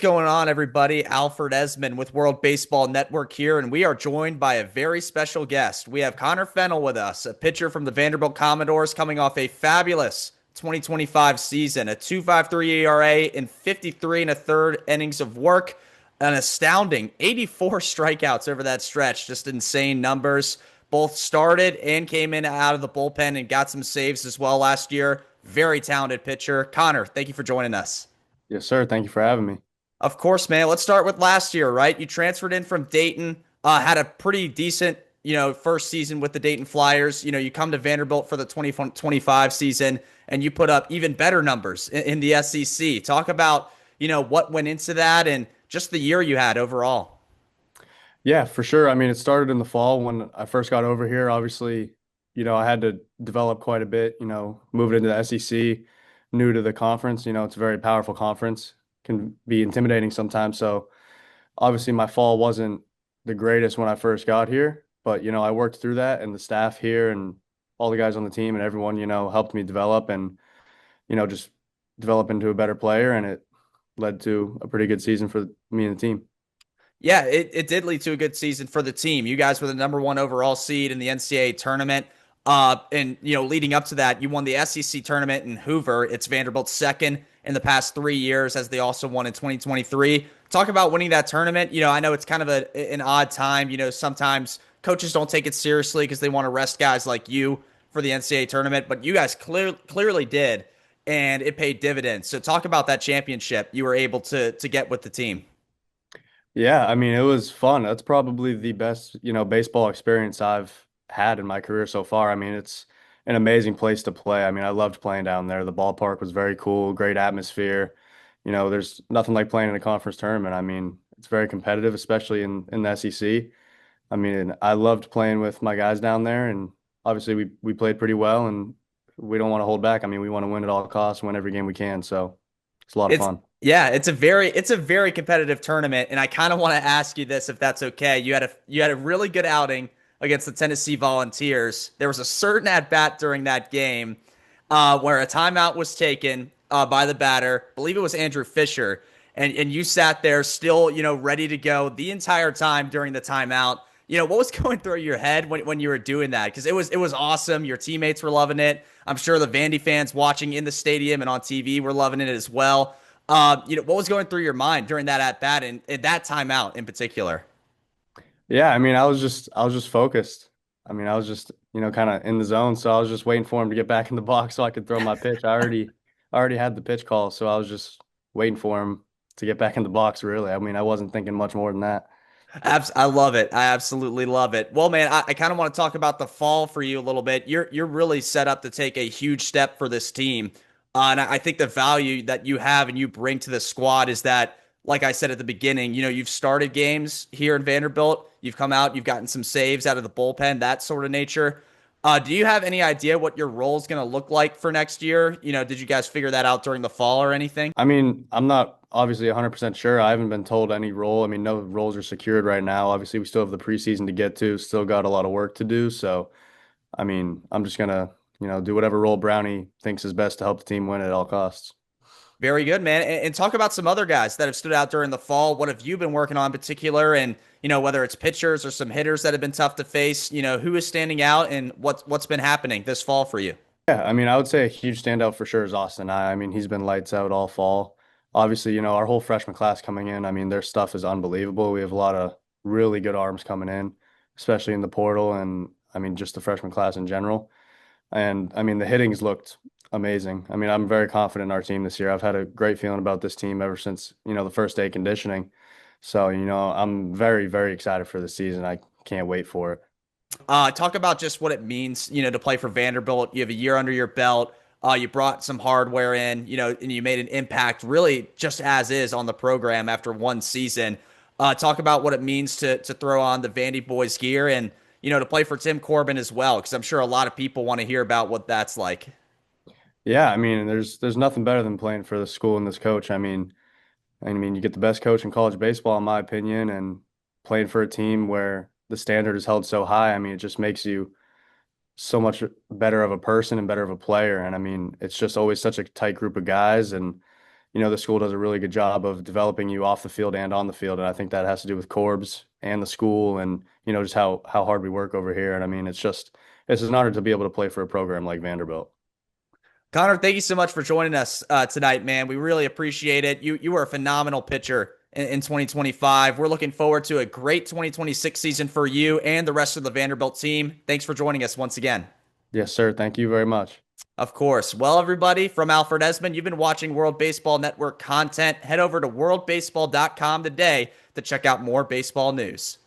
going on, everybody? Alfred Ezman with World Baseball Network here, and we are joined by a very special guest. We have Connor Fennell with us, a pitcher from the Vanderbilt Commodores coming off a fabulous 2025 season, a 2.53 ERA in 53 and a third innings of work, an astounding 84 strikeouts over that stretch, just insane numbers. Both started and came in out of the bullpen and got some saves as well last year. Very talented pitcher. Connor, thank you for joining us. Yes, sir. Thank you for having me. Of course, man. Let's start with last year, right? You transferred in from Dayton, had a pretty decent, first season with the Dayton Flyers. You come to Vanderbilt for the 2025 season, and you put up even better numbers in the SEC. Talk about, what went into that and just the year you had overall. Yeah, for sure. I mean, it started in the fall when I first got over here. Obviously, I had to develop quite a bit, moving into the SEC, new to the conference. It's a very powerful conference, can be intimidating sometimes. So obviously my fall wasn't the greatest when I first got here, but, I worked through that and the staff here and all the guys on the team and everyone, helped me develop and, just develop into a better player. And it led to a pretty good season for me and the team. Yeah, it did lead to a good season for the team. You guys were the number one overall seed in the NCAA tournament. And leading up to that, you won the SEC tournament in Hoover. It's Vanderbilt's second in the past 3 years, as they also won in 2023. Talk about winning that tournament. I know it's kind of an odd time. Sometimes coaches don't take it seriously because they want to rest guys like you for the NCAA tournament, but you guys clearly did, and it paid dividends. So talk about that championship you were able to get with the team. Yeah, I mean, it was fun. That's probably the best, baseball experience I've had in my career so far. I mean, it's an amazing place to play. I mean, I loved playing down there. The ballpark was very cool, great atmosphere. There's nothing like playing in a conference tournament. I mean, it's very competitive, especially in the SEC. I mean, I loved playing with my guys down there, and obviously we played pretty well, and we don't want to hold back. I mean, we want to win at all costs, win every game we can. So it's a lot of It's fun. yeah, it's a very competitive tournament, and I kind of want to ask you this if that's okay. You had a really good outing against the Tennessee Volunteers. There was a certain at bat during that game where a timeout was taken by the batter. I believe it was Andrew Fisher, and you sat there still, ready to go the entire time during the timeout. What was going through your head when you were doing that? Because it was awesome. Your teammates were loving it. I'm sure the Vandy fans watching in the stadium and on TV were loving it as well. What was going through your mind during that at bat and that timeout in particular? Yeah, I mean, I was just focused. I mean, I was just, kind of in the zone, so I was just waiting for him to get back in the box so I could throw my pitch. I already had the pitch call, so I was just waiting for him to get back in the box, really. I mean, I wasn't thinking much more than that. I love it. I absolutely love it. Well, man, I kind of want to talk about the fall for you a little bit. You're really set up to take a huge step for this team, and I think the value that you have and you bring to the squad is that, like I said at the beginning, you've started games here in Vanderbilt. You've come out, you've gotten some saves out of the bullpen, that sort of nature. Do you have any idea what your role is going to look like for next year? Did you guys figure that out during the fall or anything? I mean, I'm not obviously 100% sure. I haven't been told any role. I mean, no roles are secured right now. Obviously, we still have the preseason to get to, still got a lot of work to do. So, I mean, I'm just gonna, do whatever role Brownie thinks is best to help the team win at all costs. Very good, man. And talk about some other guys that have stood out during the fall. What have you been working on in particular? And, whether it's pitchers or some hitters that have been tough to face, who is standing out and what's been happening this fall for you? Yeah, I mean, I would say a huge standout for sure is Austin. I mean, he's been lights out all fall. Obviously, our whole freshman class coming in, I mean, their stuff is unbelievable. We have a lot of really good arms coming in, especially in the portal and I mean, just the freshman class in general. And I mean, the hitting's looked amazing. I mean, I'm very confident in our team this year. I've had a great feeling about this team ever since, the first day conditioning. So, I'm very, very excited for the season. I can't wait for it. Talk about just what it means, to play for Vanderbilt. You have a year under your belt. You brought some hardware in, and you made an impact really just as is on the program after one season. Talk about what it means to throw on the Vandy Boys gear and, to play for Tim Corbin as well, because I'm sure a lot of people want to hear about what that's like. Yeah, I mean, there's nothing better than playing for the school and this coach. I mean, you get the best coach in college baseball, in my opinion, and playing for a team where the standard is held so high. I mean, it just makes you so much better of a person and better of a player. And I mean, it's just always such a tight group of guys. And, the school does a really good job of developing you off the field and on the field. And I think that has to do with Corbs and the school and, just how hard we work over here. And I mean, it's an honor to be able to play for a program like Vanderbilt. Connor, thank you so much for joining us tonight, man. We really appreciate it. You were a phenomenal pitcher in 2025. We're looking forward to a great 2026 season for you and the rest of the Vanderbilt team. Thanks for joining us once again. Yes, sir. Thank you very much. Of course. Well, everybody, from Alfred Ezman, you've been watching World Baseball Network content. Head over to worldbaseball.com today to check out more baseball news.